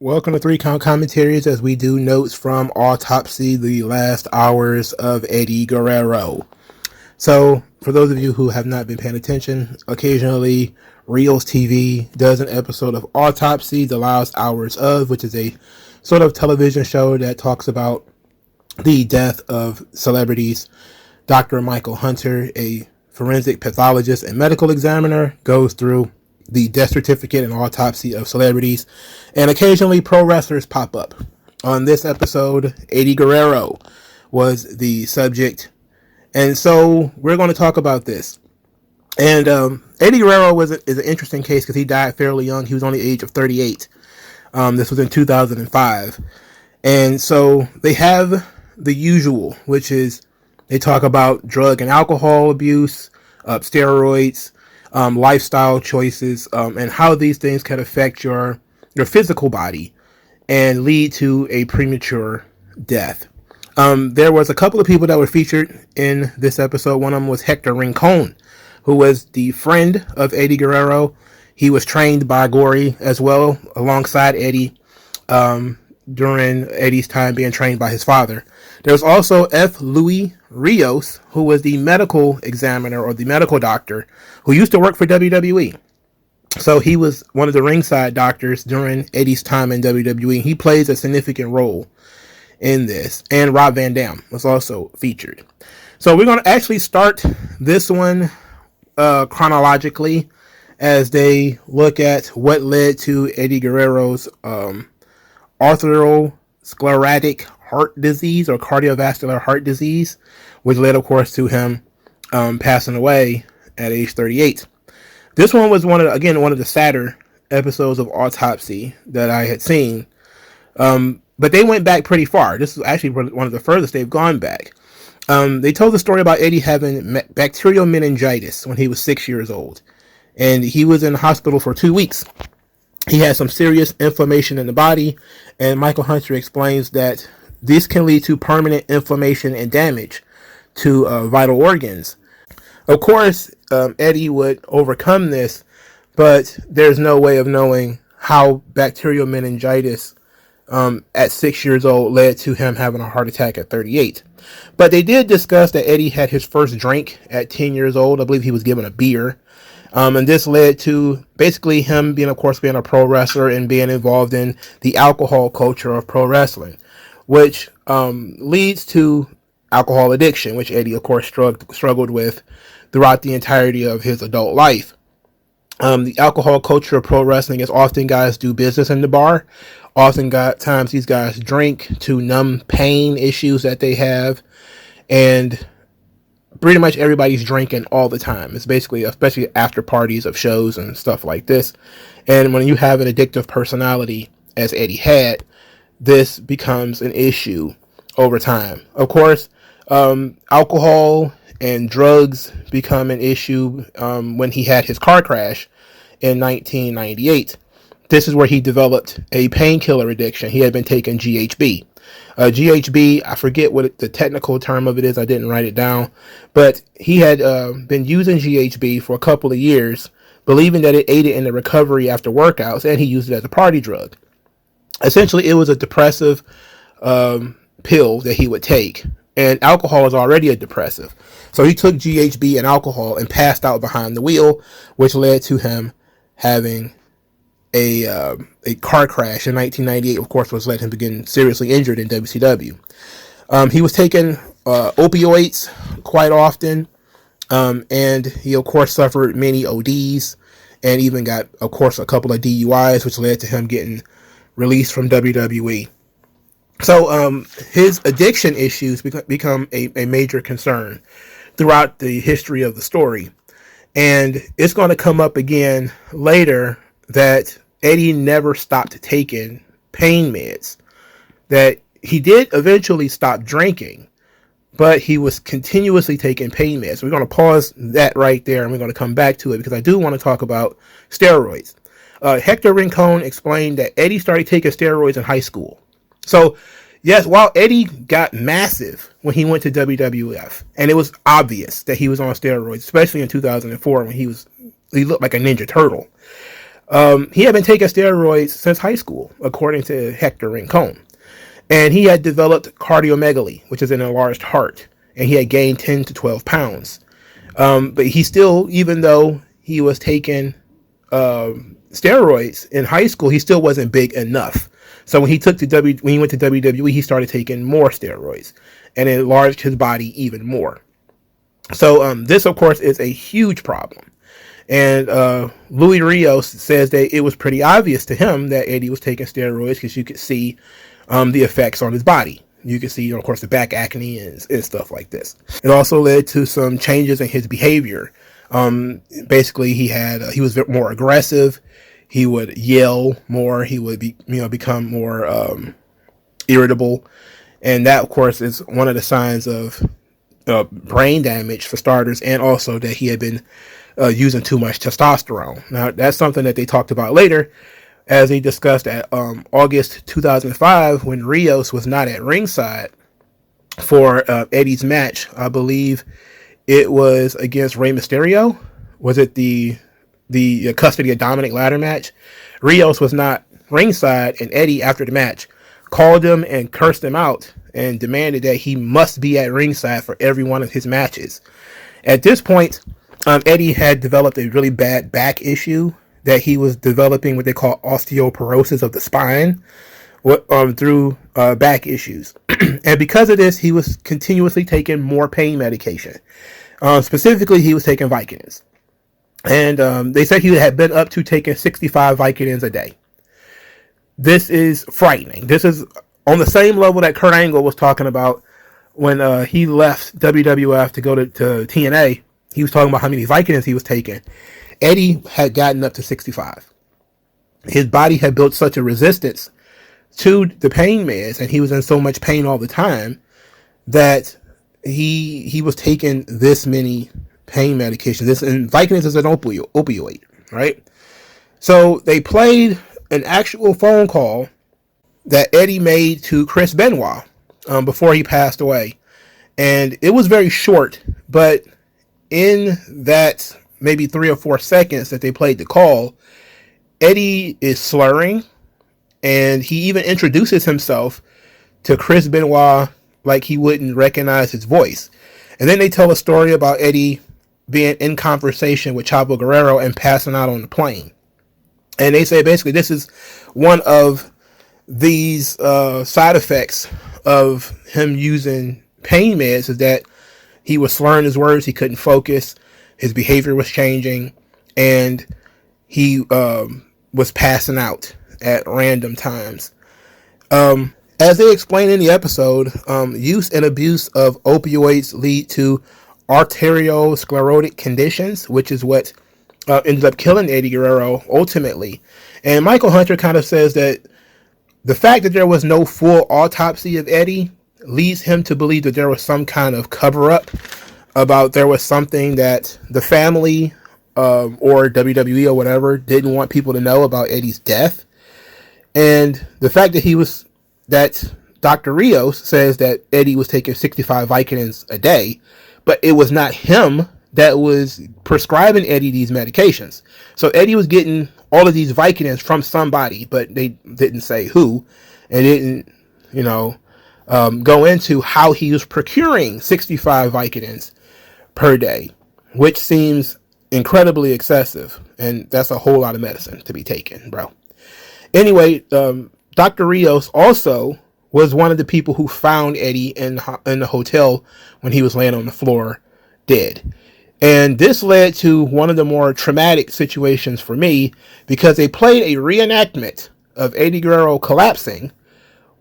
Welcome to 3 Count Commentaries as we do notes from Autopsy, the last hours of Eddie Guerrero. So, for those of you who have not been paying attention, occasionally Reels TV does an episode of Autopsy, the last hours of, which is a sort of television show that talks about the death of celebrities. Dr. Michael Hunter, a forensic pathologist and medical examiner, goes through the death certificate and autopsy of celebrities, and occasionally pro wrestlers pop up. On this episode, Eddie Guerrero was the subject, and so we're going to talk about this. And Eddie Guerrero is an interesting case because he died fairly young. He was only the age of 38. This was in 2005, and so they have the usual, which is they talk about drug and alcohol abuse, steroids, lifestyle choices, and how these things can affect your physical body and lead to a premature death. There was a couple of people that were featured in this episode. One of them was Hector Rincon, who was the friend of Eddie Guerrero. He was trained by Gory as well, alongside Eddie, during Eddie's time being trained by his father. There was also F. Louis Rios, who was the medical examiner or the medical doctor who used to work for WWE. So he was one of the ringside doctors during Eddie's time in WWE. He plays a significant role in this. And Rob Van Dam was also featured. So we're going to actually start this one chronologically as they look at what led to Eddie Guerrero's atherosclerotic heart disease or cardiovascular heart disease, which led, of course, to him passing away at age 38. This one was one of the sadder episodes of Autopsy that I had seen, but they went back pretty far. This is actually one of the furthest they've gone back. They told the story about Eddie having bacterial meningitis when he was 6 years old, and he was in the hospital for 2 weeks. He had some serious inflammation in the body, and Michael Hunter explains that this can lead to permanent inflammation and damage to vital organs. Of course, Eddie would overcome this, but there's no way of knowing how bacterial meningitis at 6 years old led to him having a heart attack at 38. But they did discuss that Eddie had his first drink at 10 years old. I believe he was given a beer. And this led to basically him being a pro wrestler and being involved in the alcohol culture of pro wrestling, which leads to alcohol addiction, which Eddie, of course, struggled with throughout the entirety of his adult life. The alcohol culture of pro wrestling is often guys do business in the bar. Times these guys drink to numb pain issues that they have, and pretty much everybody's drinking all the time. It's basically, especially after parties of shows and stuff like this. And when you have an addictive personality, as Eddie had, this becomes an issue over time. Of course, alcohol and drugs become an issue when he had his car crash in 1998. This is where he developed a painkiller addiction. He had been taking GHB. GHB, I forget what the technical term of it is. I didn't write it down. But he had been using GHB for a couple of years, believing that it aided in the recovery after workouts, and he used it as a party drug. Essentially, it was a depressive pill that he would take, and alcohol is already a depressive. So he took GHB and alcohol and passed out behind the wheel, which led to him having a car crash in 1998, of course, which led him to getting seriously injured in WCW. He was taking opioids quite often, and he, of course, suffered many ODs and even got, of course, a couple of DUIs, which led to him getting released from WWE. So his addiction issues become a major concern throughout the history of the story. And it's going to come up again later that Eddie never stopped taking pain meds, that he did eventually stop drinking, but he was continuously taking pain meds. We're going to pause that right there, and we're going to come back to it because I do want to talk about steroids. Hector Rincon explained that Eddie started taking steroids in high school. So, yes, while Eddie got massive when he went to WWF, and it was obvious that he was on steroids, especially in 2004 when he looked like a Ninja Turtle. He had been taking steroids since high school, according to Hector Rincon. And he had developed cardiomegaly, which is an enlarged heart, and he had gained 10 to 12 pounds. But he still, even though he was taking steroids in high school, he still wasn't big enough. So when he when he went to WWE, he started taking more steroids, and it enlarged his body even more. So this, of course, is a huge problem. And Luis Rios says that it was pretty obvious to him that Eddie was taking steroids because you could see the effects on his body. You could see, of course, the back acne and stuff like this. It also led to some changes in his behavior. Basically, he was more aggressive. He would yell more. He would become more irritable, and that, of course, is one of the signs of brain damage for starters, and also that he had been using too much testosterone. Now, that's something that they talked about later, as they discussed at August 2005 when Rios was not at ringside for Eddie's match. I believe it was against Rey Mysterio. Was it the custody of Dominic ladder match? Rios was not ringside, and Eddie, after the match, called him and cursed him out and demanded that he must be at ringside for every one of his matches. At this point, Eddie had developed a really bad back issue, that he was developing what they call osteoporosis of the spine through back issues. And because of this, he was continuously taking more pain medication. Specifically, he was taking Vicodins. And they said he had been up to taking 65 Vicodins a day. This is frightening. This is on the same level that Kurt Angle was talking about when he left WWF to go to TNA. He was talking about how many Vicodins he was taking. Eddie had gotten up to 65. His body had built such a resistance to the pain meds, and he was in so much pain all the time, that he was taking this many pain medications. And Vicodins is an opioid, right? So they played an actual phone call that Eddie made to Chris Benoit before he passed away. And it was very short, but in that maybe 3 or 4 seconds that they played the call, Eddie is slurring, and he even introduces himself to Chris Benoit like he wouldn't recognize his voice. And then they tell a story about Eddie being in conversation with Chavo Guerrero and passing out on the plane. And they say basically this is one of these side effects of him using pain meds, is that he was slurring his words, he couldn't focus, his behavior was changing, and he was passing out at random times. As they explain in the episode, use and abuse of opioids lead to arteriosclerotic conditions, which is what ended up killing Eddie Guerrero ultimately. And Michael Hunter kind of says that the fact that there was no full autopsy of Eddie leads him to believe that there was some kind of cover-up, about there was something that the family or WWE or whatever didn't want people to know about Eddie's death. And the fact that Dr. Rios says that Eddie was taking 65 Vicodins a day, but it was not him that was prescribing Eddie these medications. So Eddie was getting all of these Vicodins from somebody, but they didn't say who, and didn't, go into how he was procuring 65 Vicodins per day, which seems incredibly excessive, and that's a whole lot of medicine to be taken, bro. Anyway, Dr. Rios also was one of the people who found Eddie in the hotel when he was laying on the floor dead. And this led to one of the more traumatic situations for me, because they played a reenactment of Eddie Guerrero collapsing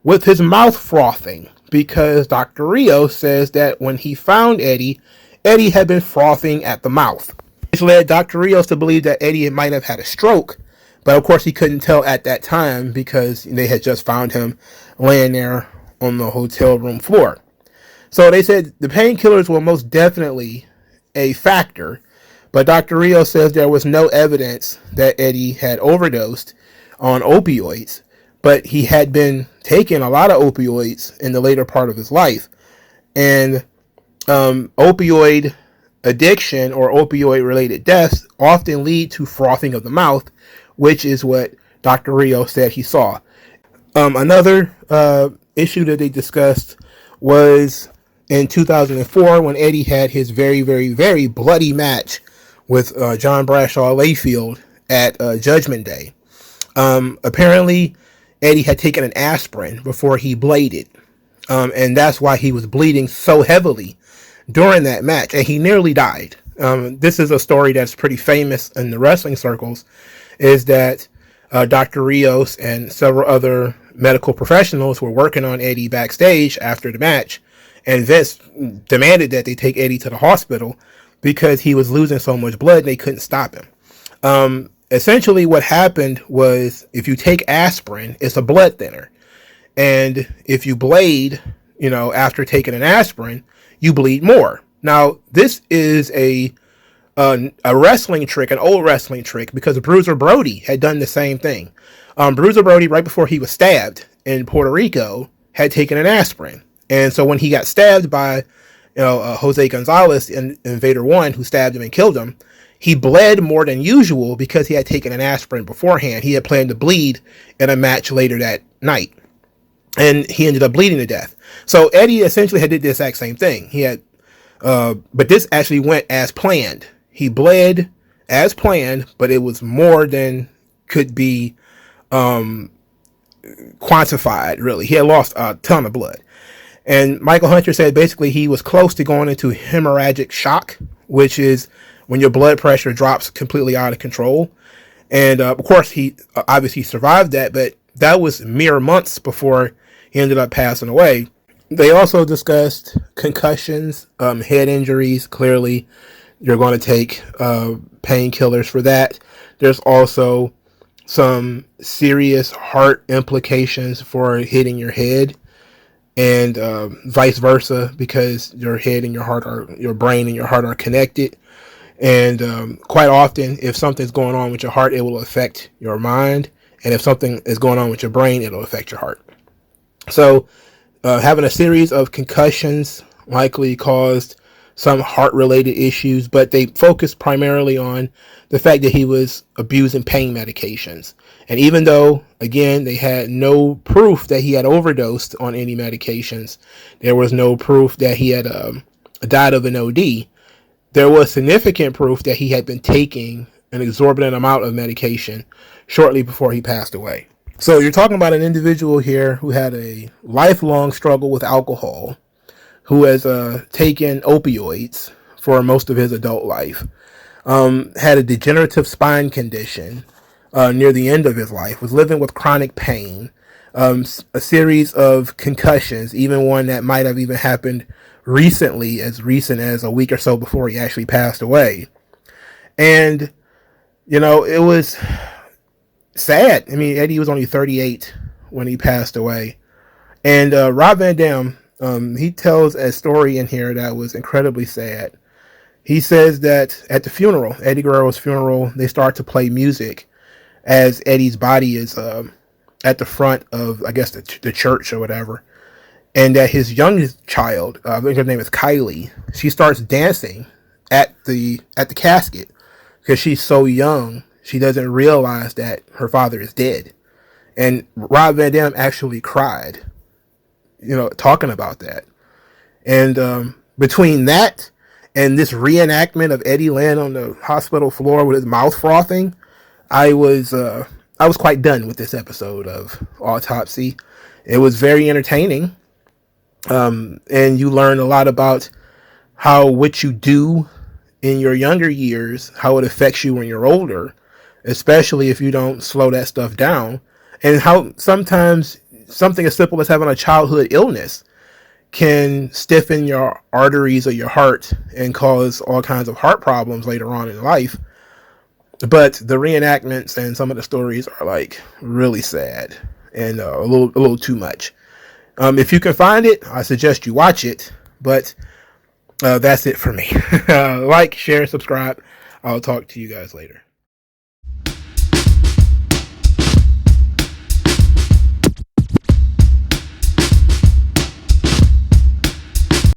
with his mouth frothing, because Dr. Rios says that when he found Eddie had been frothing at the mouth. This led Dr. Rios to believe that Eddie might have had a stroke, but of course he couldn't tell at that time because they had just found him laying there on the hotel room floor. So they said the painkillers were most definitely a factor, but Dr. Rios says there was no evidence that Eddie had overdosed on opioids, but he had been taking a lot of opioids in the later part of his life. And opioid addiction or opioid related deaths often lead to frothing of the mouth, which is what Dr. Rio said he saw. Another issue that they discussed was in 2004 when Eddie had his very, very, very bloody match with John Bradshaw Layfield at Judgment Day. Apparently, Eddie had taken an aspirin before he bladed, and that's why he was bleeding so heavily during that match, and he nearly died. This is a story that's pretty famous in the wrestling circles, is that Dr. Rios and several other medical professionals were working on Eddie backstage after the match, and Vince demanded that they take Eddie to the hospital because he was losing so much blood and they couldn't stop him. Essentially what happened was, if you take aspirin, it's a blood thinner, and if you blade, after taking an aspirin, you bleed more. Now, this is a wrestling trick, an old wrestling trick, because Bruiser Brody had done the same thing. Bruiser Brody, right before he was stabbed in Puerto Rico, had taken an aspirin. And so when he got stabbed by, Jose Gonzalez in Invader 1, who stabbed him and killed him, he bled more than usual because he had taken an aspirin beforehand. He had planned to bleed in a match later that night, and he ended up bleeding to death. So Eddie essentially had did the exact same thing. He had, but this actually went as planned. He bled as planned, but it was more than could be quantified, really. He had lost a ton of blood. And Michael Hunter said basically he was close to going into hemorrhagic shock, which is when your blood pressure drops completely out of control. And of course, he obviously survived that, but that was mere months before he ended up passing away. They also discussed concussions, head injuries. Clearly, you're going to take painkillers for that. There's also some serious heart implications for hitting your head, and vice versa, because your head and your heart your brain and your heart are connected. And quite often, if something's going on with your heart, it will affect your mind. And if something is going on with your brain, it'll affect your heart. So having a series of concussions likely caused some heart-related issues, but they focused primarily on the fact that he was abusing pain medications. And even though, again, they had no proof that he had overdosed on any medications, there was no proof that he had died of an OD, there was significant proof that he had been taking an exorbitant amount of medication shortly before he passed away. So you're talking about an individual here who had a lifelong struggle with alcohol, who has taken opioids for most of his adult life, had a degenerative spine condition near the end of his life, was living with chronic pain, a series of concussions, even one that might have even happened recently, as recent as a week or so before he actually passed away. And, it was sad. I mean, Eddie was only 38 when he passed away. And Rob Van Dam, he tells a story in here that was incredibly sad. He says that at the funeral, Eddie Guerrero's funeral, they start to play music as Eddie's body is at the front of, I guess, the church or whatever. And that his youngest child, I think her name is Kylie, she starts dancing at the casket because she's so young. She doesn't realize that her father is dead. And Rob Van Dam actually cried, talking about that. And between that and this reenactment of Eddie laying on the hospital floor with his mouth frothing, I was quite done with this episode of Autopsy. It was very entertaining. And you learn a lot about how what you do in your younger years, how it affects you when you're older, especially if you don't slow that stuff down, and how sometimes something as simple as having a childhood illness can stiffen your arteries of your heart and cause all kinds of heart problems later on in life. But the reenactments and some of the stories are like really sad and a little too much. If you can find it, I suggest you watch it, but that's it for me. Like, share, subscribe. I'll talk to you guys later.